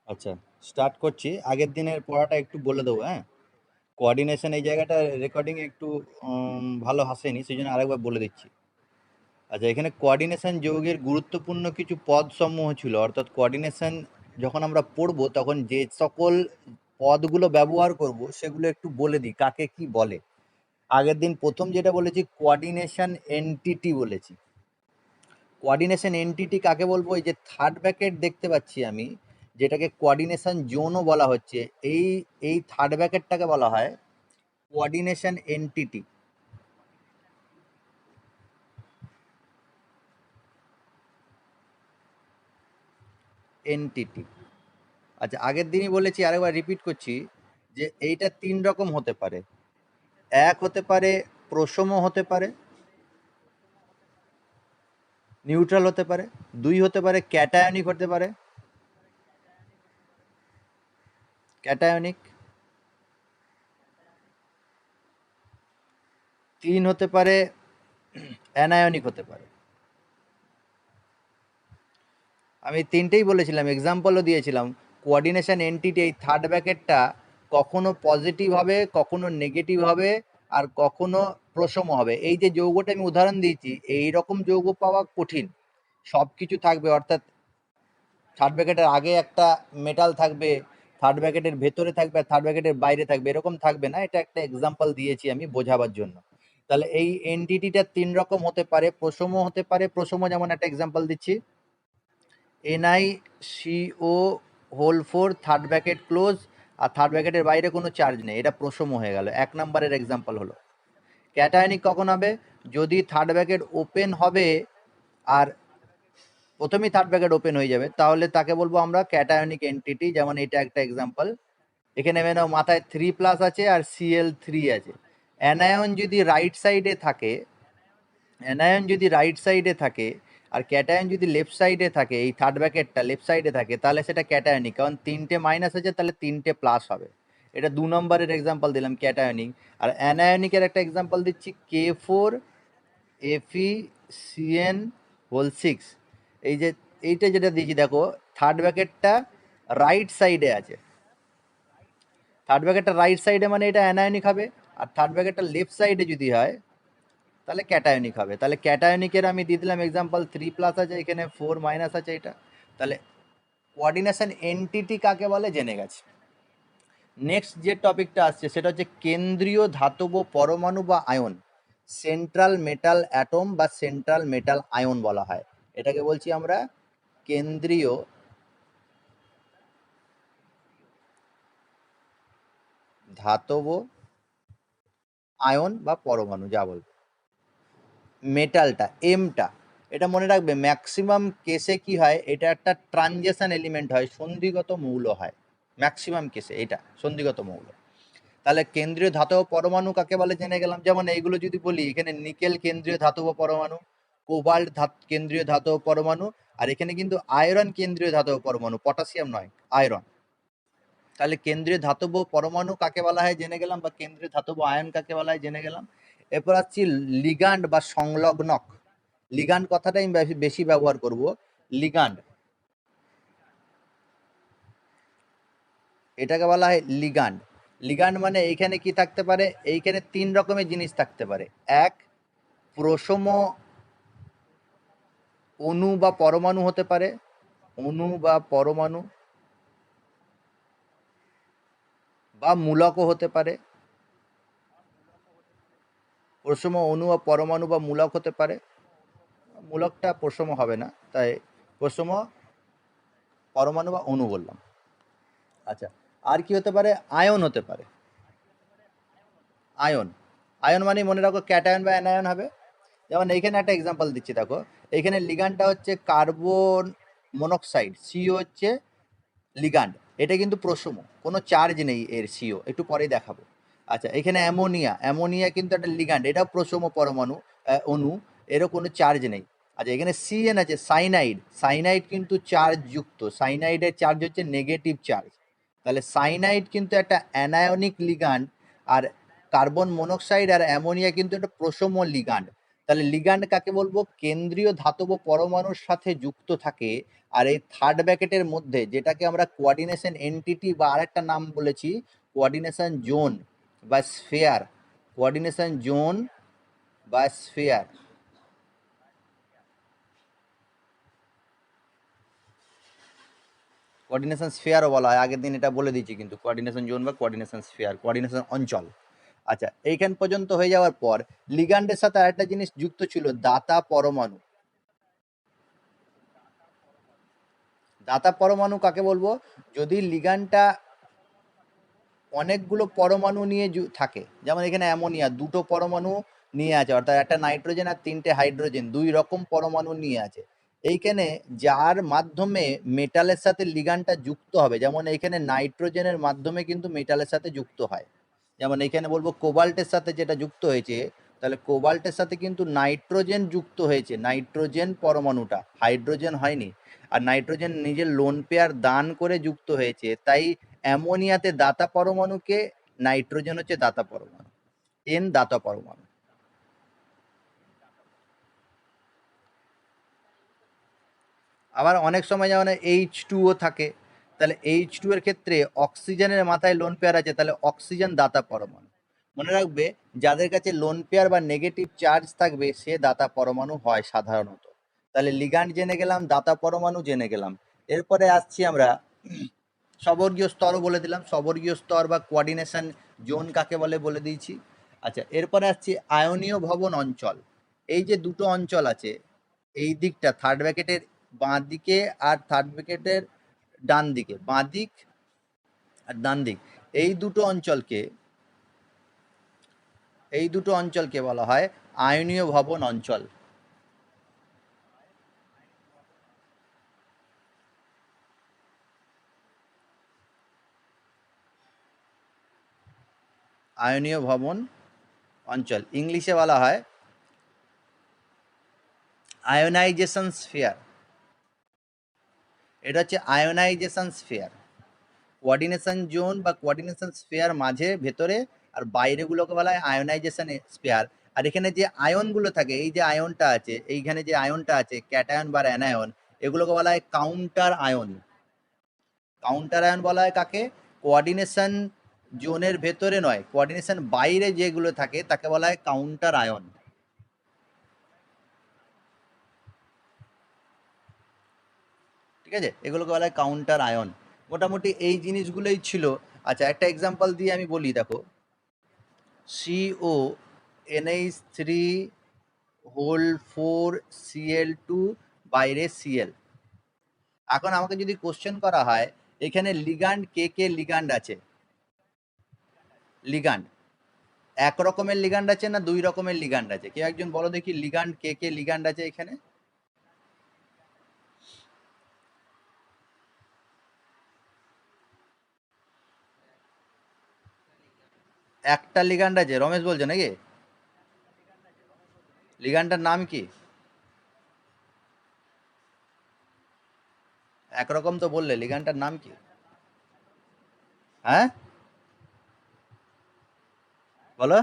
আচ্ছা, স্টার্ট করছি। আগের দিনের পড়াটা একটু বলে দেবো, হ্যাঁ? কোঅর্ডিনেশন এই জায়গাটা রেকর্ডিং একটু ভালো হাসেনি, সেই জন্য আরেকবার বলে দিচ্ছি। আচ্ছা, এখানে কোঅর্ডিনেশন যৌগের গুরুত্বপূর্ণ কিছু পদ সমূহ ছিল, অর্থাৎ কোঅর্ডিনেশন যখন আমরা পড়বো তখন যে সকল পদগুলো ব্যবহার করব সেগুলো একটু বলে দিই কাকে কি বলে। আগের দিন প্রথম যেটা বলেছি কোঅর্ডিনেশন এন্টিটি বলেছি। কোঅর্ডিনেশন এন্টিটি কাকে বলবো? এই যে থার্ড ব্র্যাকেট দেখতে পাচ্ছি আমি, যেটাকে কোঅর্ডিনেশন জোনও বলা হচ্ছে, এই এই থার্ড ব্র্যাকেটটাকে বলা হয় কোঅর্ডিনেশন এন্টিটি। এনটিটি। আচ্ছা, আগের দিনই বলেছি, আরেকবার রিপিট করছি, যে এইটা তিন রকম হতে পারে। এক হতে পারে প্রশম হতে পারে, নিউট্রাল হতে পারে। দুই হতে পারে ক্যাটায়নিক হতে পারে, ক্যাটায়নিক। তিন হতে পারে অ্যানায়নিক হতে পারে। আমি তিনটেই বলেছিলাম, এক্সাম্পলও দিয়েছিলাম। কোঅর্ডিনেশন এন্টিটি এই থার্ড ব্র্যাকেটটা কখনো পজিটিভ হবে, কখনো নেগেটিভ হবে, আর কখনো প্রশম হবে। এই যে যৌগটা আমি উদাহরণ দিয়েছি, এই রকম যৌগ পাওয়া কঠিন। সব কিছু থাকবে, অর্থাৎ থার্ড ব্র্যাকেটের আগে একটা মেটাল থাকবে, থার্ড ব্র্যাকেটের ভেতরে থাকবে, আর থার্ড ব্র্যাকেটের বাইরে থাকবে, এরকম থাকবে না। এটা একটা এক্সাম্পল দিয়েছি আমি বোঝাবার জন্য। তাহলে এই এন্টিটিটা তিন রকম হতে পারে। প্রশম হতে পারে, প্রশম যেমন একটা এক্সাম্পল দিচ্ছি, NiCO whole 4 third bracket close, আর থার্ড ব্র্যাকেটের বাইরে কোনো চার্জ নেই, এটা প্রশম হয়ে গেল, এক নম্বরের এক্সাম্পল হলো। ক্যাটায়নিক কখন হবে? যদি থার্ড ব্র্যাকেট ওপেন হবে আর প্রথমেই থার্ড ব্র্যাকেট ওপেন হয়ে যাবে, তাহলে তাকে বলবো আমরা ক্যাটায়নিক এন্টিটি। যেমন এটা একটা এক্সাম্পল। এখানে নেমে নাও, মাথায় 3+ আছে আর Cl3 আছে। অ্যানায়ন যদি রাইট সাইডে থাকে, অ্যানায়ন যদি রাইট সাইডে থাকে আর ক্যাটায়ন যদি লেফট সাইডে থাকে, এই থার্ড ব্র্যাকেটটা লেফট সাইডে থাকে, তাহলে সেটা ক্যাটায়নিক, কারণ তিনটে মাইনাস আছে, তাহলে তিনটে প্লাস হবে। এটা 2 নম্বরের এক্সাম্পল দিলাম, ক্যাটায়নিক। আর অ্যানায়নিকের একটা এক্সাম্পল দিচ্ছি, K4FeCN হোল 6। এই যে এইটা যেটা দিয়েছি দেখো, থার্ড ব্র্যাকেটটা রাইট সাইডে আছে। থার্ড ব্র্যাকেটটা রাইট সাইডে মানে এটা অ্যানায়নিক হবে, আর থার্ড ব্র্যাকেটটা লেফট সাইডে যদি হয় তাহলে ক্যাটায়নিক হবে। তাহলে ক্যাটায়নিকের আমি দিয়ে দিলাম এক্সাম্পল, 3+ আছে, এখানে 4- আছে এটা। তাহলে কোঅর্ডিনেশন এন্টিটি কাকে বলে জেনে গেছে। নেক্সট যে টপিকটা আসছে সেটা হচ্ছে কেন্দ্রীয় ধাতব পরমাণু বা আয়ন। সেন্ট্রাল মেটাল অ্যাটম বা সেন্ট্রাল মেটাল আয়ন বলা হয়। এটাকে বলছি আমরা কেন্দ্রীয় ধাতব আয়ন বা পরমাণু, যা বলবো। মেটালটা, এমটা, এটা মনে রাখবে, ম্যাক্সিমাম কেসে কি হয়, এটা একটা ট্রানজিশন এলিমেন্ট হয়, সন্ধিগত মৌল হয়। ম্যাক্সিমাম কেসে এটা সন্ধিগত মৌল। তাহলে কেন্দ্রীয় ধাতব পরমাণু কাকে বলে জেনে গেলাম। যেমন এইগুলো যদি বলি, এখানে নিকেল কেন্দ্রীয় ধাতব পরমাণু, কোবাল্ট কেন্দ্রীয় ধাতব পরমাণু, আর এখানে কিন্তু আয়রন কেন্দ্রীয় ধাতব পরমাণু, পটাশিয়াম নয়, আয়রন। তাহলে কেন্দ্রীয় ধাতব পরমাণু কাকে বলা হয় জেনে গেলাম, বা কেন্দ্রীয় ধাতব আয়ন কাকে বলা হয় জেনে গেলাম। এরপর আসছি লিগান্ড বা সংলগ্নক। লিগান্ড কথাটাই আমি বেশি ব্যবহার করব। লিগান্ড, এটাকে বলা হয় লিগান্ড। লিগান্ড মানে এইখানে কি থাকতে পারে, এইখানে তিন রকমের জিনিস থাকতে পারে। এক, প্রশম অণু বা পরমাণু হতে পারে, অণু বা পরমাণু, বা মূলকও হতে পারে। প্রশম অণু বা পরমাণু বা মূলক হতে পারে। মূলকটা প্রশম হবে না, তাই প্রশম পরমাণু বা অণু বললাম। আচ্ছা, আর কি হতে পারে? আয়ন হতে পারে। আয়ন, আয়ন মানে মনে রাখো ক্যাটায়ন বা অ্যানায়ন হবে। যেমন এইখানে একটা এক্সাম্পল দিচ্ছি দেখো, এইখানে লিগান্ডটা হচ্ছে কার্বন মনোক্সাইড, সিও হচ্ছে লিগান্ড। এটা কিন্তু প্রশম, কোনো চার্জ নেই এর, সিও একটু পরেই দেখাবো। আচ্ছা, এখানে অ্যামোনিয়া, অ্যামোনিয়া কিন্তু একটা লিগান্ড, এটাও প্রশম পরমাণু, অণু, এরও কোনো চার্জ নেই। আচ্ছা, এখানে সিএন আছে, সাইনাইড, সাইনাইড কিন্তু চার্জ যুক্ত, সাইনাইডের চার্জ হচ্ছে নেগেটিভ চার্জ। তাহলে সাইনাইড কিন্তু একটা অ্যানায়নিক লিগান্ড, আর কার্বন মনোক্সাইড আর অ্যামোনিয়া কিন্তু একটা প্রশম লিগান্ড। তাহলে লিগ্যান্ড কাকে বলবো? কেন্দ্রীয় ধাতব পরমাণুর সাথে যুক্ত থাকে। আর এই থার্ড ব্র্যাকেটের মধ্যে যেটাকে আমরা কোঅর্ডিনেশন এন্টিটি বা আরেকটা নাম বলেছি কোঅর্ডিনেশন জোন বা স্ফিয়ার, কোঅর্ডিনেশন জোন বা স্ফিয়ার, কোঅর্ডিনেশন স্ফিয়ারও বলা হয়, আগের দিন এটা বলে দিয়েছি কিন্তু, কোঅর্ডিনেশন জোন বা কোঅর্ডিনেশন স্ফিয়ার, কোঅর্ডিনেশন অঞ্চল। আচ্ছা, এইখান পর্যন্ত হয়ে যাওয়ার পর লিগ্যান্ডের সাথে আরেকটা জিনিস যুক্ত ছিল, দাতা পরমাণু। দাতা পরমাণু কাকে বলবো? যদি লিগ্যান্ডটা অনেকগুলো পরমাণু নিয়ে থাকে, যেমন এখানে অ্যামোনিয়া দুটো পরমাণু নিয়ে আছে, অর্থাৎ একটা নাইট্রোজেন আর তিনটে হাইড্রোজেন, দুই রকম পরমাণু নিয়ে আছে। এইখানে যার মাধ্যমে মেটালের সাথে লিগ্যান্ডটা যুক্ত হবে, যেমন এইখানে নাইট্রোজেনের মাধ্যমে কিন্তু মেটালের সাথে যুক্ত হয়। যেমন এখানে বলবো কোবাল্টের সাথে যেটা যুক্ত হয়েছে, তাহলে কোবাল্টের সাথে কিন্তু নাইট্রোজেন যুক্ত হয়েছে, নাইট্রোজেন পরমাণুটা, হাইড্রোজেন হয়নি। আর নাইট্রোজেন নিজের লোন পেয়ার দান করে যুক্ত হয়েছে, তাই অ্যামোনিয়াতে দাতা পরমাণুকে, নাইট্রোজেন হচ্ছে দাতা পরমাণু, এন দাতা পরমাণু। আবার অনেক সময় যেমন H2O থাকে, তাহলে H2 এর ক্ষেত্রে অক্সিজেনের মাথায় লোন পেয়ার আছে, তাহলে অক্সিজেন দাতা পরমাণু। মনে রাখবে, যাদের কাছে লোন পেয়ার বা নেগেটিভ চার্জ থাকবে সে দাতা পরমাণু হয় সাধারণত। তাহলে লিগ্যান্ড জেনে গেলাম, দাতা পরমাণু জেনে গেলাম। এরপরে আসছি আমরা সবর্গীয় স্তরও বলে দিলাম, সবর্গীয় স্তর বা কোঅর্ডিনেশন জোন কাকে বলে বলে দিয়েছি। আচ্ছা, এরপরে আসছি আয়নীয় ভবন অঞ্চল। এই যে দুটো অঞ্চল আছে, এই দিকটা থার্ড ব্র্যাকেটের বাঁ দিকে আর থার্ড ব্র্যাকেটের ডান দিকে, বাঁ দিক আর ডান দিক, এই দুটো অঞ্চলকে, এই দুটো অঞ্চলকে বলা হয় আয়নীয় ভবন অঞ্চল। আয়নীয় ভবন অঞ্চল ইংলিশে বলা হয় আয়োনাইজেশন স্ফিয়ার। এটা হচ্ছে আয়োনাইজেশন স্ফিয়ার। কোঅর্ডিনেশন জোন বা কোঅর্ডিনেশন স্ফিয়ার মাঝে ভেতরে, আর বাইরেগুলোকে বলা হয় আয়োনাইজেশন স্ফিয়ার। আর এখানে যে আয়নগুলো থাকে, এই যে আয়নটা আছে, এইখানে যে আয়নটা আছে ক্যাটায়ন বা অ্যানায়ন, এগুলোকে বলা হয় কাউন্টার আয়ন। কাউন্টার আয়ন বলা হয় কাকে? কোঅর্ডিনেশন জোনের ভেতরে নয়, কোঅর্ডিনেশন বাইরে যেগুলো থাকে তাকে বলা হয় কাউন্টার আয়ন। ঠিক আছে, এগুলোকে বলা হয় কাউন্টার আয়ন। মোটামুটি এই জিনিসগুলোই ছিল। আচ্ছা, একটা এক্সাম্পল দিয়ে আমি বলি, দেখো CONH3 হোল 4Cl2 বাইরে Cl। এখন আমাকে যদি কোশ্চেন করা হয় এখানে লিগ্যান্ড কে কে লিগ্যান্ড আছে, লিগ্যান্ড এক রকমের লিগ্যান্ড আছে না দুই রকমের লিগ্যান্ড আছে? কেউ একজন বলো দেখি, লিগ্যান্ড কে কে লিগ্যান্ড আছে এখানে? একটা লিগ্যান্ড আছে, রমেশ বলছো নাকি? লিগ্যান্ডটার নাম কি? একরকম তো বললে, লিগ্যান্ডটার নাম কি? হ্যাঁ বলো,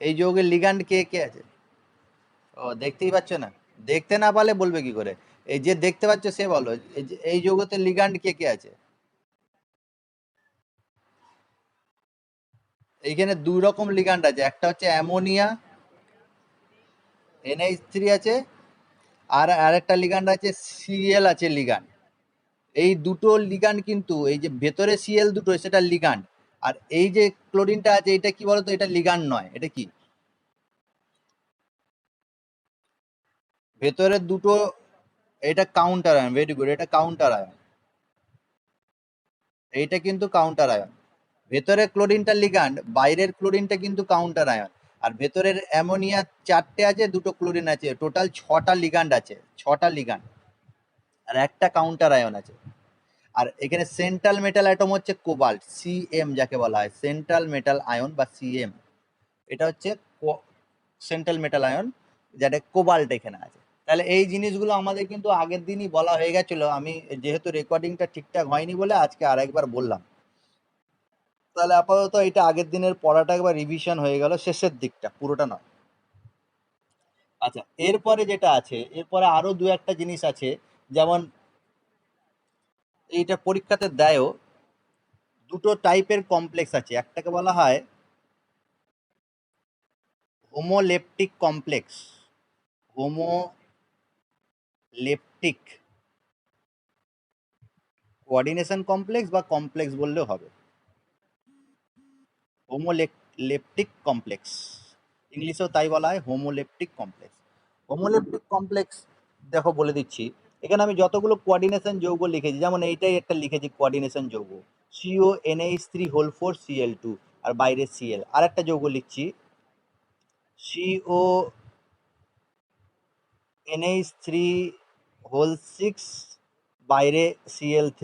এই যৌগের লিগ্যান্ড কে কে আছে? ও, দেখতেই পাচ্ছ না? দেখতে না পারলে বলবে কি করে? এই যে দেখতে পাচ্ছ সে বলো, এই যৌগতে লিগ্যান্ড কে কে আছে? এইখানে দুই রকম লিগ্যান্ড আছে, একটা হচ্ছে অ্যামোনিয়া, NH3 আছে, আর আরেকটা লিগ্যান্ড আছে Cl আছে লিগ্যান্ড। এই দুটো লিগ্যান্ড কিন্তু, এই যে ভেতরে Cl দুটো সেটা লিগ্যান্ড, আর এই যে ক্লোরিনটা আছে এটা কি বলতো? এটা লিগ্যান্ড নয়, এটা কি? ভেতরে দুটো, এটা কাউন্টার আয়ন, ভেরি গুড, এটা কাউন্টার আয়ন, এইটা কিন্তু কাউন্টার আয়ন। ভেতরের ক্লোরিনটা লিগ্যান্ড, বাইরের ক্লোরিনটা কিন্তু কাউন্টার আয়ন। আর ভেতরের অ্যামোনিয়া চারটে আছে, দুটো ক্লোরিন আছে, টোটাল ছটা লিগ্যান্ড আছে, ছটা লিগ্যান্ড, আর একটা কাউন্টার আয়ন আছে। আর এখানে সেন্ট্রাল মেটাল অ্যাটম হচ্ছে কোবাল্ট, Cm যাকে বলা হয় সেন্ট্রাল মেটাল আয়ন বা Cm। এটা হচ্ছে সেন্ট্রাল মেটাল আয়ন, যেটা কোবাল্ট এখানে আছে। তাহলে এই জিনিসগুলো আমাদের কিন্তু আগের দিনই বলা হয়ে গেছিল, আমি যেহেতু রেকর্ডিংটা ঠিকঠাক হয়নি বলে আজকে আরেকবার বললাম। তাহলে আপাতত এটা আগের দিনের পড়াটা একবার রিভিশন হয়ে গেল, শেষের দিকটা, পুরোটা নয়। আচ্ছা, এরপরে যেটা আছে, এরপরে আরো দু একটা জিনিস আছে, যেমন এইটা পরীক্ষাতে দেয়ও, দুটো টাইপের কমপ্লেক্স আছে, একটাকে বলা হয় হোমোলেপটিক কমপ্লেক্স, হোমোলেপটিক কোঅর্ডিনেশন কমপ্লেক্স বা কমপ্লেক্স বললেও হবে, হোমোলেপটিক কমপ্লেক্স, ইংলিশেও তাই বলা হয়, হোমোলেপটিক কমপ্লেক্স। হোমোলেপটিক কমপ্লেক্স দেখো বলে দিচ্ছি, এখানে আমি যতগুলো কোঅর্ডিনেশন যৌগ লিখেছি, যেমন এইটাই একটা লিখেছি কোঅর্ডিনেশন যৌগ, CONH3 4Cl2, আর বাইরে Cl। আর একটা যৌগ লিখছি CONH3 6, বাইরে Cl3।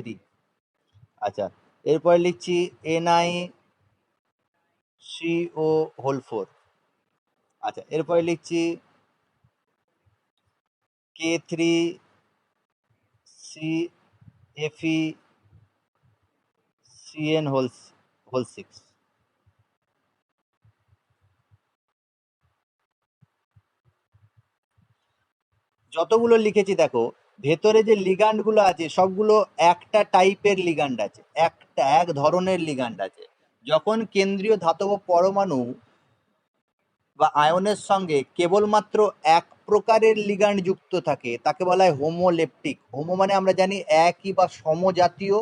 আচ্ছা, এরপরে লিখছি NiCO4। আচ্ছা, এরপরে লিখছি K3CFeCN6। যতগুলো লিখেছি দেখো, ভেতরে যে লিগান্ড গুলো আছে সবগুলো একটা টাইপের লিগান্ড আছে, এক ধরনের লিগান্ড আছে। যখন কেন্দ্রীয় ধাতব পরমাণু বা আয়নের সঙ্গে কেবলমাত্র এক প্রকারের লিগান্ড যুক্ত থাকে তাকে বলা হয় হোমোলেপটিক। হোমো মানে আমরা জানি একই বা সমজাতীয়,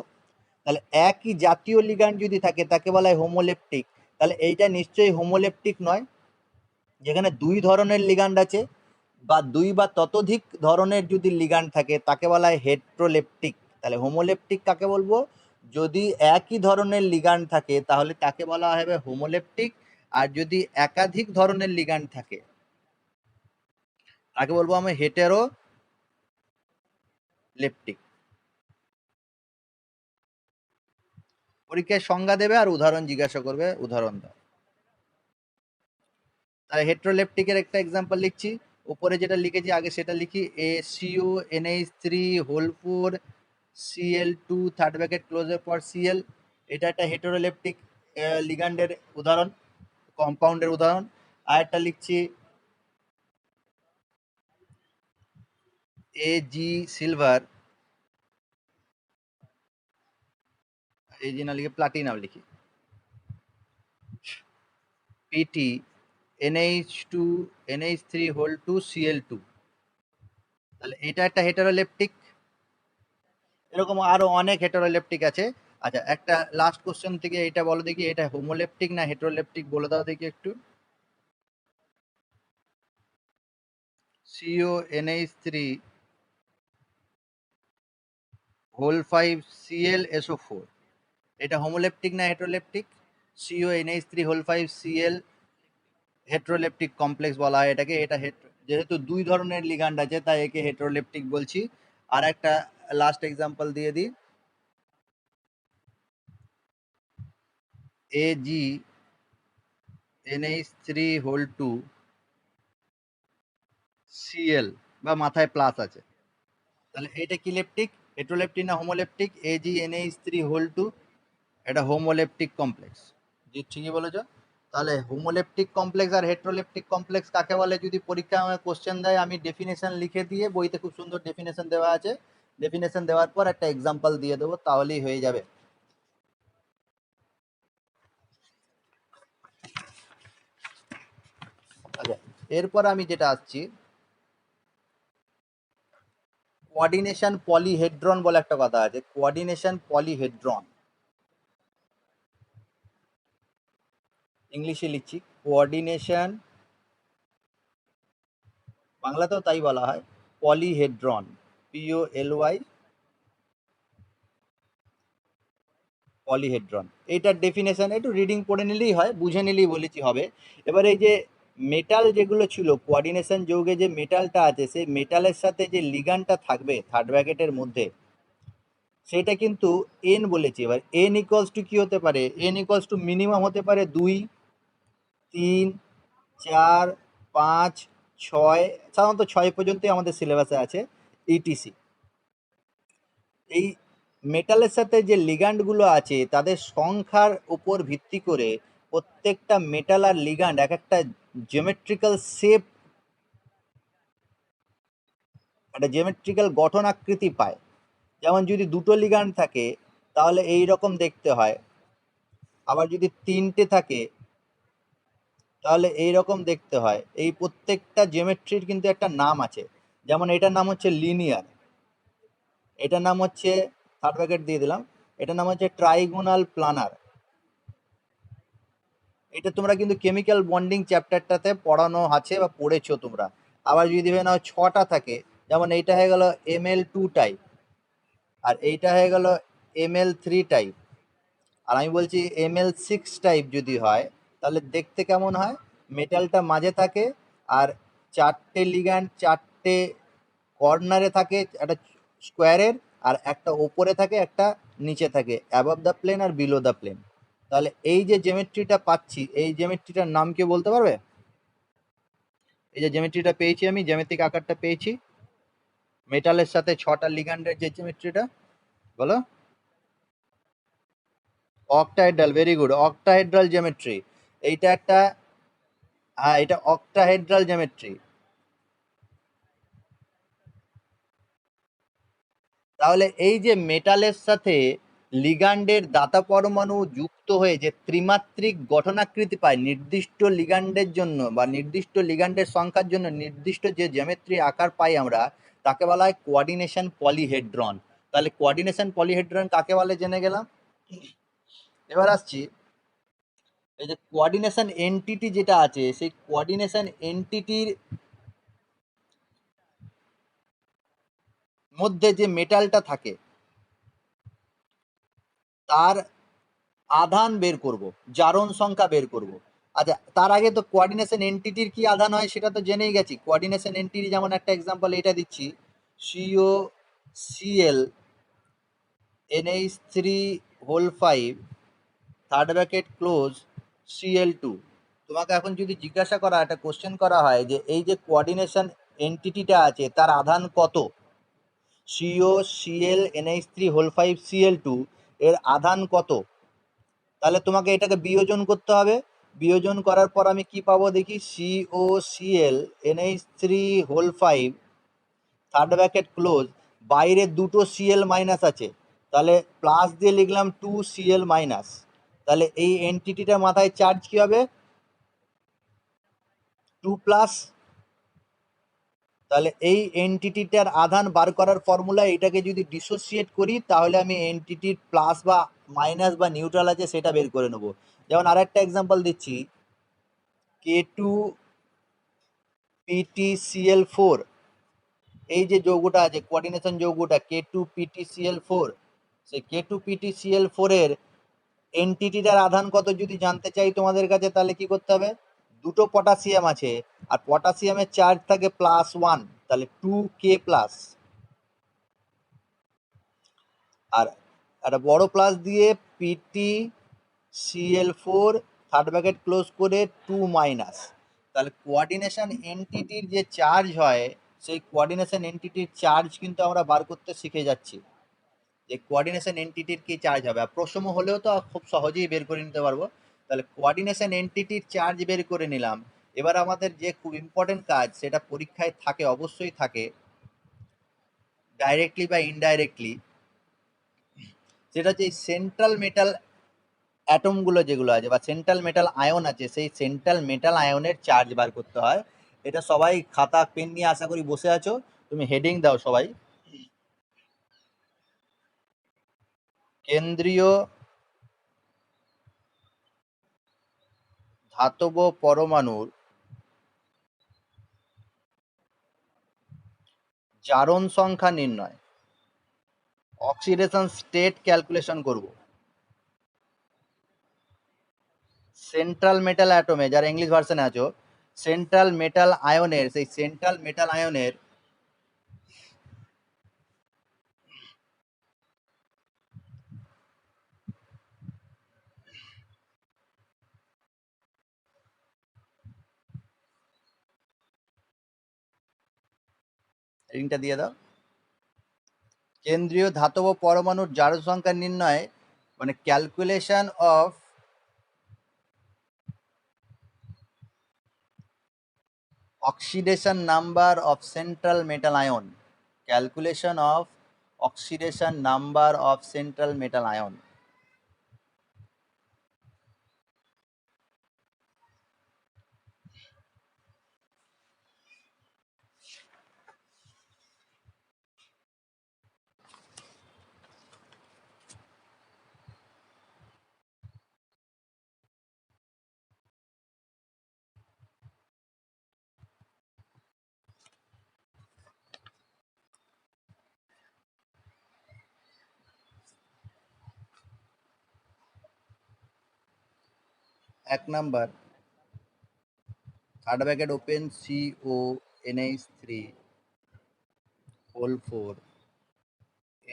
তাহলে একই জাতীয় লিগান্ড যদি থাকে তাকে বলা হয় হোমোলেপটিক। তাহলে এইটা নিশ্চয়ই হোমোলেপটিক নয়। যেখানে দুই ধরনের লিগান্ড আছে বা দুই বা ততোধিক ধরনের যদি লিগান্ড থাকে তাকে বলা হয় হেট্রোলেপটিক। তাহলে হোমোলেপটিক কাকে বলবো? যদি একই ধরনের লিগান্ড থাকে তাহলে তাকে বলা হবে হোমোলেপটিক, আর যদি একাধিক ধরনের লিগান্ড থাকে তাকে বলবো আমি হেটেরোলেপটিক। পরীক্ষায় সংজ্ঞা দেবে আর উদাহরণ জিজ্ঞাসা করবে, উদাহরণ দাও। তাহলে হেট্রোলেপটিকের একটা এক্সাম্পল লিখছি, উপরে যেটা লিখেছি আগে সেটা লিখি, CONH3 4Cl2 থার্ড ব্র্যাকেট ক্লোজের পর Cl। এটা একটা হেটেরোলেপটিক লিগান্ডের উদাহরণ, কম্পাউন্ডের উদাহরণ। আর একটা লিখছি Ag সিলভার, এই যে না লিখে প্লাটিনাম লিখি, PT NH3 2Cl2। তাহলে এটা একটা হেটেরোলেপটিক। এরকম আরো অনেক হেটেরোলেপটিক আছে। আচ্ছা, একটা লাস্ট কোশ্চেন থেকে এটা বলো দেখি, এটা হোমোলেপটিক না হেটেরোলেপটিক বলে দাও দেখি একটু। CONH3 5ClSO4, এটা হোমোলেপটিক না হেটেরোলেপটিক? CONH3 5Cl হেটেরোলেপটিক কমপ্লেক্স বলা হয় এটাকে। এটা যেহেতু দুই ধরনের লিগান্ড আছে তাই একে হেটেরোলেপটিক বলছি। আর একটা লাস্ট এক্সাম্পল দিয়ে দিই, AgNH3 2Cl বা মাথায় প্লাস আছে, তাহলে এটা কি লেপটিক, হেটেরোলেপটিক না হোমোলেপটিক? AgNH3 2, এটা হোমোলেপটিক কমপ্লেক্স। জি, ঠিকই বলেছো। তাহলে হোমোলেপটিক কমপ্লেক্স আর হেটেরোলেপটিক কমপ্লেক্স কাকে বলে যদি পরীক্ষায় আমাকে কোশ্চেন দেয়, আমি ডেফিনেশন লিখে দিয়ে, বইতে খুব সুন্দর ডেফিনেশন দেওয়া আছে, ডেফিনেশন দেওয়ার পর একটা এক্সাম্পল দিয়ে দেবো, তাহলেই হয়ে যাবে। আচ্ছা, এরপর আমি যেটা আসছি, কোঅর্ডিনেশন পলিহেড্রন বলে একটা কথা আছে, কোঅর্ডিনেশন পলিহেড্রন। ইংলিশে লিখছি কোঅর্ডিনেশন, বাংলাতেও তাই বলা হয়, পলিহেড্রন, POLY, পলিহেড্রন। এইটার ডেফিনেশন একটু রিডিং পড়ে নিলেই হয়, বুঝে নিলেই বলেছি হবে। এবার এই যে মেটাল যেগুলো ছিল, কোঅর্ডিনেশন যৌগে যে মেটালটা আছে, সেই মেটালের সাথে যে লিগান্ডটা থাকবে থার্ড ব্র্যাকেটের মধ্যে, সেটা কিন্তু এন বলেছি। এবার এন ইকুয়ালস টু কি হতে পারে? এন ইকুয়ালস টু মিনিমাম হতে পারে 2, 3, 4, 5, 6, সাধারণত 6 পর্যন্তই আমাদের সিলেবাসে আছে, ইটিসি। এই মেটালের সাথে যে লিগান্ডগুলো আছে তাদের সংখ্যার উপর ভিত্তি করে প্রত্যেকটা মেটাল আর লিগান্ড এক একটা জিওমেট্রিক্যাল শেপ একটা জিওমেট্রিক্যাল গঠন আকৃতি পায়। যেমন যদি দুটো লিগ্যান্ড থাকে তাহলে এই রকম দেখতে হয়, আবার যদি তিনটে থাকে তাহলে এই রকম দেখতে হয়। এই প্রত্যেকটা জিওমেট্রির কিন্তু একটা নাম আছে। যেমন এটার নাম হচ্ছে লিনিয়ার, এটার নাম হচ্ছে, থার্ড ব্র্যাকেট দিয়ে দিলাম, এটার নাম হচ্ছে ট্রাইগোনাল প্লানার। এটা তোমরা কিন্তু কেমিক্যাল বন্ডিং চ্যাপ্টারটাতে পড়ানো আছে বা পড়েছো তোমরা। আবার যদি ভেবে নাও ছটা থাকে, যেমন এইটা হয়ে গেল ML2 টাইপ, আর এইটা হয়ে গেল ML3 টাইপ, আর আমি বলছি ML6 টাইপ যদি হয় তাহলে দেখতে কেমন হয়? মেটালটা মাঝে থাকে, আর চারটে লিগ্যান্ড চারটে কর্নারে থাকে, একটা স্কোয়ারের, আর একটা ওপরে থাকে একটা নিচে থাকে, অ্যাবভ দ্য প্লেন আর বিলো দ্য প্লেন। তাহলে এই যে জেমেট্রিটা পাচ্ছি, এই জেমেট্রিটার নাম কে বলতে পারবে? এই যে জেমেট্রিটা পেয়েছি আমি, জ্যামিতিক আকারটা পেয়েছি মেটালের সাথে ছটা লিগ্যান্ডের যে জেমেট্রিটা, বলো। Octahedral, very good, octahedral geometry. এইটা একটা, হ্যাঁ এটা অক্টাহেড্রাল জেমেট্রি। তাহলে এই যে মেটালের সাথে লিগ্যান্ডের দাতা পরমাণু যুক্ত হয়ে যে ত্রিমাত্রিক গঠনাকৃতি পায় নির্দিষ্ট লিগ্যান্ডের জন্য, বা নির্দিষ্ট লিগ্যান্ডের সংখ্যার জন্য নির্দিষ্ট যে জ্যামিতি আকার পাই আমরা, তাকে বলা হয় কোঅর্ডিনেশন পলিহেড্রন। তাহলে কোঅর্ডিনেশন পলিহেড্রন কাকে বলে জেনে গেলাম। এবার আসছি, এই যে কোঅর্ডিনেশন এন্টিটি যেটা আছে, সেই কোঅর্ডিনেশন এন্টিটির মধ্যে যে মেটালটা থাকে তার আধান বের করব, জারণ সংখ্যা বের করব। আচ্ছা, তার আগে তো কোঅর্ডিনেশন এন্টিটির কি আধান হয় সেটা তো জেনেই গেছি। কোঅর্ডিনেশন এন্টিটি যেমন একটা এক্সাম্পল এটা দিচ্ছি, COCl NH3 whole 5 third bracket close Cl2। তোমাকে এখন যদি জিজ্ঞাসা করা, একটা কোশ্চেন করা হয় যে এই যে কোঅর্ডিনেশন এন্টিটিটা আছে তার আধান কত, COCl NH3 হোল 5 Cl2 এর আধান কত, তাহলে তোমাকে এটাকে বিয়োজন করতে হবে। বিয়োজন করার পর আমি কি পাবো দেখি, COCl NH3 whole 5 third bracket close, বাইরে দুটো Cl মাইনাস আছে, তাহলে প্লাস দিয়ে লিখলাম 2Cl মাইনাস। তাহলে এই এন্টিটিটার মাথায় চার্জ কি হবে, 2 প্লাস। তাহলে এই এন্টিটিটার আধান বার করার ফর্মুলা, এটাকে যদি ডিসোসিয়েট করি তাহলে আমি এন্টিটির প্লাস বা মাইনাস বা নিউট্রাল আছে সেটা বের করে নেব। যেমন আরেকটা এক্সাম্পল দিচ্ছি, K2PtCl4, এই যে যৌগটা আছে কোঅর্ডিনেশন যৌগটা K2PtCl4, সেই K2PtCl4 এর এন্টিটিটার আধান কত যদি জানতে চাই তোমাদের কাছে, তাহলে কি করতে হবে, দুটো পটাশিয়াম আছে আর পটাশিয়ামের চার্জ থাকে +1, তাহলে 2K প্লাস, আর একটা বড় প্লাস দিয়ে PtCl4 থার্ড ব্র্যাকেট ক্লোজ করে 2 মাইনাস। তাহলে কোঅর্ডিনেশন এন্টিটির যে চার্জ হয়, সেই কোঅর্ডিনেশন এন্টিটির চার্জ কিন্তু আমরা বার করতে শিখে যাচ্ছি, যে কোঅর্ডিনেশন এন্টিটির কি চার্জ হবে। আর প্রশ্ন হলেও তো খুব সহজেই বের করে নিতে পারবো। তাহলে কোঅর্ডিনেশন এন্টিটির চার্জ বের করে নিলাম। এবার আমাদের যে খুব ইম্পর্টেন্ট কাজ, সেটা পরীক্ষায় থাকে, অবশ্যই থাকে, ডাইরেক্টলি বা ইনডাইরেক্টলি, সেটা হচ্ছে সেন্ট্রাল মেটাল অ্যাটমগুলো যেগুলো আছে বা সেন্ট্রাল মেটাল আয়ন আছে, সেই সেন্ট্রাল মেটাল আয়নের চার্জ বার করতে হয়। এটা সবাই খাতা পেন নিয়ে আশা করি বসে আছো, তুমি হেডিং দাও সবাই। কেন্দ্রীয় ধাতব পরমাণুর জারণ সংখ্যা নির্ণয়, অক্সিডেশন স্টেট ক্যালকুলেশন করব। সেন্ট্রাল মেটাল অ্যাটমে, যারা ইংলিশ ভার্সনে আছো, সেন্ট্রাল মেটাল আয়নের, সেই সেন্ট্রাল মেটাল আয়নের রিংটা দিয়ে দাও। কেন্দ্রীয় ধাতব পরমাণুর জারণ সংখ্যা নির্ণয়, মানে calculation of oxidation number of central metal ion. Calculation of oxidation number of central metal ion. এক number, third bracket open, CONH3 whole 4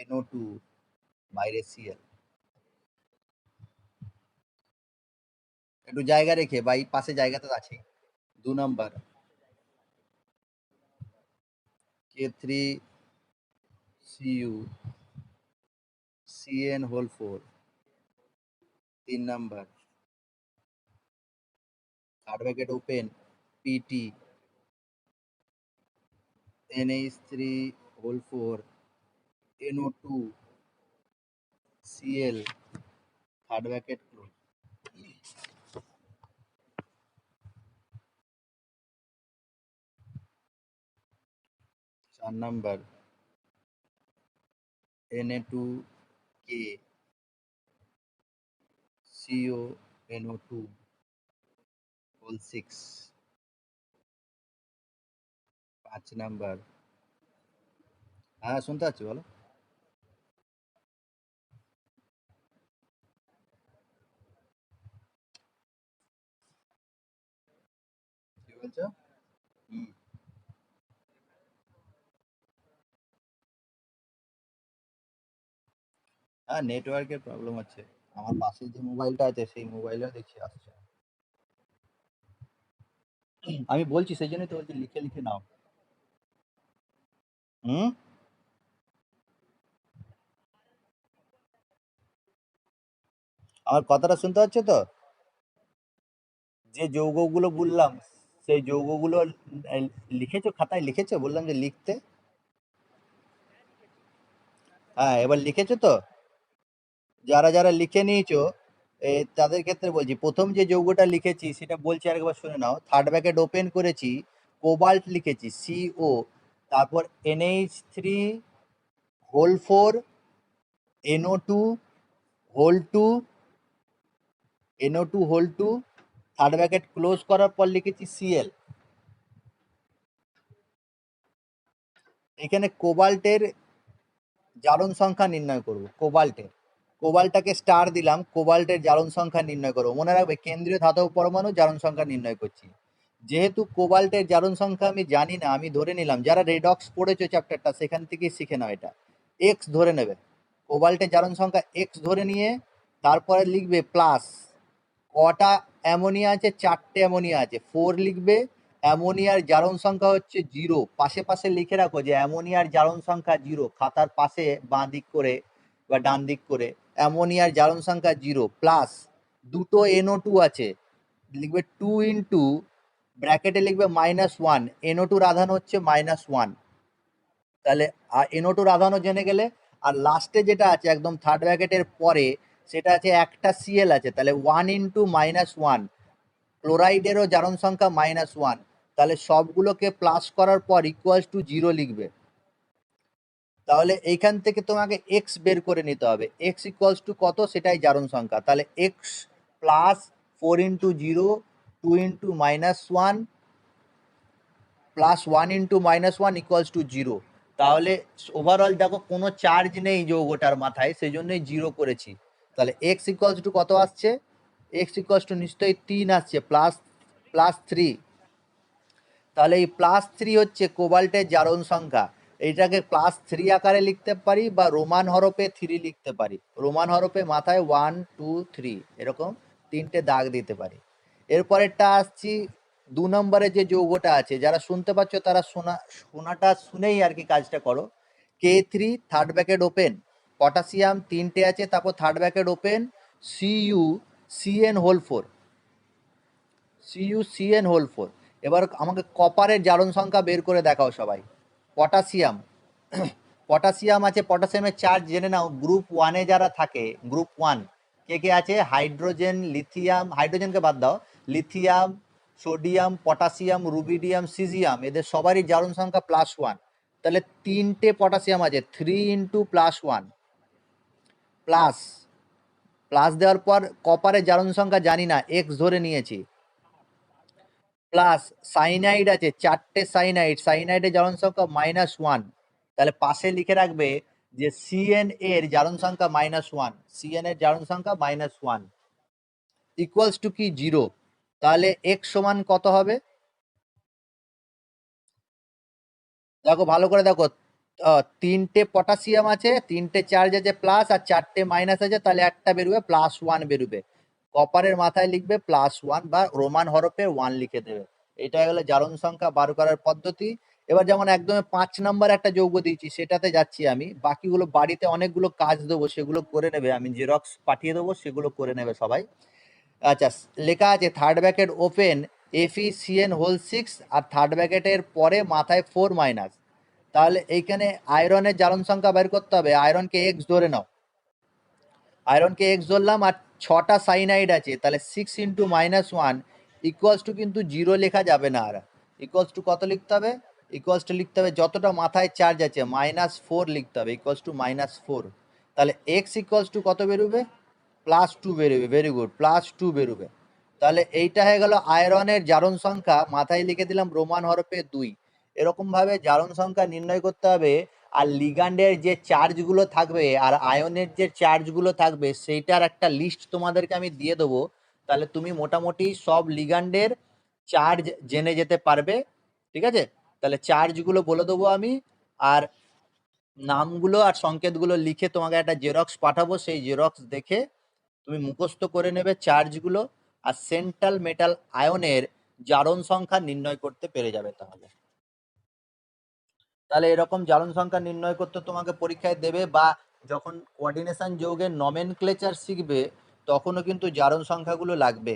NO2 বাইরে Cl। একটু জায়গা রেখে, বা এই পাশে জায়গা তো আছে। 2 number, K3Cu CN whole 4। 3 number, third bracket open, PT NH3 whole 4 NO2 Cl third bracket close. 4 number, Na2K CONO2 whole 6। 5 number, হ্যাঁ শুনতে পাচ্ছি, বলো। কি বলছো? হ্যাঁ, নেটওয়ার্কের প্রবলেম হচ্ছে। আমার পাশে যে মোবাইলটা আছে সেই মোবাইলেও দেখছি আসছে। আমি বলছি, সেই জন্যই তো বলছি লিখে লিখে নাও। হুম। আমার কথাটা শুনতে পাচ্ছ তো? যে যৌগগুলো বললাম, সেই যৌগগুলো লিখেছো, খাতায় লিখেছো? বললাম যে লিখতে। হ্যাঁ, এবার লিখেছো তো? যারা যারা লিখে নিয়েছো, তাদের ক্ষেত্রে বলছি, প্রথম যে যৌগটা লিখেছি সেটা বলছি আরেকবার শুনে নাও। থার্ড ব্র্যাকেট ওপেন করেছি, কোবাল্ট লিখেছি CO, তারপর NH3 whole 4 NO2 whole 2 NO2 whole 2, third bracket close করার পর লিখেছি Cl। এখানে কোবাল্টের জারণ সংখ্যা নির্ণয় করব। কোবাল্টটাকে স্টার দিলাম, কোবাল্টের জারণ সংখ্যা নির্ণয় করবো। মনে রাখবে, কেন্দ্রীয় ধাতব পরমাণু জারণ সংখ্যা নির্ণয় করছি। যেহেতু কোবাল্টের জারণ সংখ্যা আমি জানি না, আমি ধরে নিলাম, যারা রেডক্স পড়েছো চ্যাপ্টারটা সেখান থেকেই শিখে নাও, এটা এক্স ধরে নেবে। কোবাল্টের জারণ সংখ্যা এক্স ধরে নিয়ে তারপরে লিখবে প্লাস, কটা অ্যামোনিয়া আছে? 4টে অ্যামোনিয়া আছে, 4 লিখবে। অ্যামোনিয়ার জারণ সংখ্যা হচ্ছে 0। পাশে পাশে লিখে রাখো যে অ্যামোনিয়ার জারণ সংখ্যা 0, খাতার পাশে বাঁ দিক করে বা ডান দিক করে। অ্যামোনিয়ার জারণ সংখ্যা 0 প্লাস দুটো NO2 আছে, লিখবে 2 ইন্টু, ব্র্যাকেটে লিখবে -1। NO2 আধান হচ্ছে -1। তাহলে NO2 আধানও জেনে গেলে। আর লাস্টে যেটা আছে একদম থার্ড ব্র্যাকেটের পরে, সেটা আছে একটা Cl আছে, তাহলে 1 ইন্টু -1। ক্লোরাইডেরও জারণ সংখ্যা -1। তাহলে সবগুলোকে প্লাস করার পর ইকুয়ালস টু 0 লিখবে। তাহলে এইখান থেকে তোমাকে এক্স বের করে নিতে হবে। এক্স ইকুয়ালস টু কত, সেটাই জারণ সংখ্যা। তাহলে x plus 4 into 0, 2 into -1 plus 1 into -1 equals to 0। তাহলে ওভারঅল দেখো কোনো চার্জ নেই যৌগটার মাথায়, সেই জন্যই 0 করেছি। তাহলে এক্স ইকুয়ালস টু কত আসছে? এক্স ইকুয়ালস টু নিশ্চয়ই 3 আসছে, প্লাস প্লাস 3। তাহলে এই +3 হচ্ছে কোবাল্টের জারণ সংখ্যা। এইটাকে +3 আকারে লিখতে পারি বা রোমান হরফে 3 লিখতে পারি। রোমান হরফে মাথায় 1 2 3 এরকম 3টে দাগ দিতে পারি। এরপরেরটা আসছি 2 নম্বরে যে যৌগটা আছে, যারা শুনতে পাচ্ছ তারা শোনাটা শুনেই আর কি কাজটা করো। K3 third bracket open, potassium 3টে আছে, তারপর third bracket open, CuCN whole 4। CuCN whole 4। এবার আমাকে কপারের জারণ সংখ্যা বের করে দেখাও সবাই। পটাশিয়াম পটাশিয়াম আছে, পটাশিয়ামের চার্জ জেনে নাও। গ্রুপ ওয়ানে যারা থাকে, গ্রুপ ওয়ান কে কে আছে? হাইড্রোজেন, লিথিয়াম, হাইড্রোজেনকে বাদ দাও, lithium, sodium, potassium, rubidium, caesium, এদের সবারই জারণ সংখ্যা +1। তাহলে 3টে পটাশিয়াম আছে, 3 × +1, প্লাস প্লাস দেওয়ার পর কপারের জারণ সংখ্যা জানি না, এক্স ধরে নিয়েছি, প্লাস সাইনাইড আছে 4টে সাইনাইড, সাইনাইডের জারণ সংখ্যা -1। তাহলে পাশে লিখে রাখবে যে সিএন এর জারণ সংখ্যা -1, সিএন এর জারণ সংখ্যা -1 ইকুয়ালস টু কি 0। তাহলে এক্স সমান কত হবে? দেখো ভালো করে দেখো, 3টে পটাশিয়াম আছে, 3টে চার্জ আছে প্লাস, আর 4টে মাইনাস আছে, তাহলে একটা বেরোবে +1 বেরোবে। কপারের মাথায় লিখবে +1 বা রোমান হরফে 1 লিখে দেবে। এটা গেলে জারণ সংখ্যা বার করার পদ্ধতি। এবার যেমন একদম 5 নাম্বার একটা যৌগ দিয়েছি, সেটাতে যাচ্ছি আমি। বাকিগুলো বাড়িতে অনেকগুলো কাজ দেবো, সেগুলো করে নেবে, আমি জেরক্স পাঠিয়ে দেবো, সেগুলো করে নেবে সবাই। আচ্ছা, লেখা আছে থার্ড ব্র্যাকেট ওপেন FeCN6, আর থার্ড ব্র্যাকেটের পরে মাথায় 4-। তাহলে এইখানে আয়রনের জারণ সংখ্যা বের করতে হবে। আয়রনকে এক্স ধরে নাও, আয়রনকে এক্স ধরলাম, আর 6টা সাইনাইড আছে, তাহলে 6 × -1 ইকুয়ালস টু কিন্তু 0 লেখা যাবে না, আর ইকুয়ালস টু কত লিখতে হবে? ইকুয়ালস টু লিখতে হবে যতটা মাথায় চার্জ আছে -4 লিখতে হবে, ইকুয়ালস টু -4। তাহলে এক্স ইকুয়ালস টু কত বেরোবে? +2 বেরোবে। ভেরি গুড, +2 বেরোবে। তাহলে এইটা হয়ে গেল আয়রনের জারণ সংখ্যা, মাথায় লিখে দিলাম রোমান হরফে 2। এরকম ভাবে জারণ সংখ্যা নির্ণয় করতে হবে। আর লিগ্যান্ডের যে চার্জগুলো থাকবে আর আয়নের যে চার্জগুলো থাকবে, সেইটার একটা লিস্ট তোমাদেরকে আমি দিয়ে দেবো। তাহলে তুমি মোটামুটি সব লিগ্যান্ডের চার্জ জেনে যেতে পারবে। ঠিক আছে? তাহলে চার্জগুলো বলে দেবো আমি, আর নামগুলো আর সংকেতগুলো লিখে তোমাকে একটা জেরক্স পাঠাবো। সেই জেরক্স দেখে তুমি মুখস্থ করে নেবে চার্জগুলো, আর সেন্ট্রাল মেটাল আয়নের জারণ সংখ্যা নির্ণয় করতে পেরে যাবে। তাহলে এরকম জারণ সংখ্যা নির্ণয় করতে তোমাকে পরীক্ষায় দেবে, বা যখন কোঅর্ডিনেশন যৌগের নমেনক্লেচার শিখবে, তখনও কিন্তু জারণ সংখ্যাগুলো লাগবে।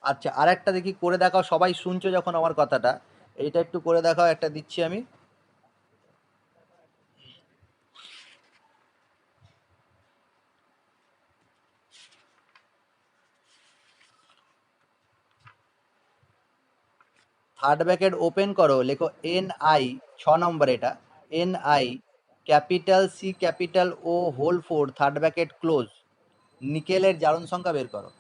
আচ্ছা, আর একটা দেখি করে দেখাও, সবাই শুনছো যখন আমার কথাটা, এইটা একটু করে দেখাও, একটা দিচ্ছি আমি। থার্ড ব্র্যাকেট ওপেন করো, লেখো NI, 6 নম্বর এটা, NI capital C capital O whole 4 third bracket close, নিকেলের জারণ সংখ্যা বের করো।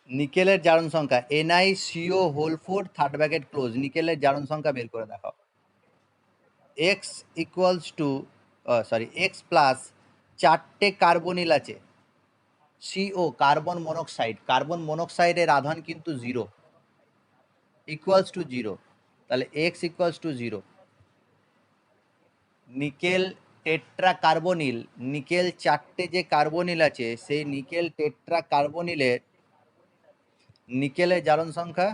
নিকেলের জারণ সংখ্যা NiCO whole 4 third bracket close, নিকেলের জারণ সংখ্যা বের করে দেখাও। X equals to, x plus 4টে কার্বনিল আছে, CO কার্বন মনোক্সাইড, কার্বন মনোক্সাইডের আধান কিন্তু 0, ইকুয়ালস টু 0। তাহলে x equals to 0। Nickel tetra carbonyl, nickel 4টে যে কার্বনিল আছে, সেই নিকেল টেট্রা কার্বনিলের নিকেলের জারণ সংখ্যা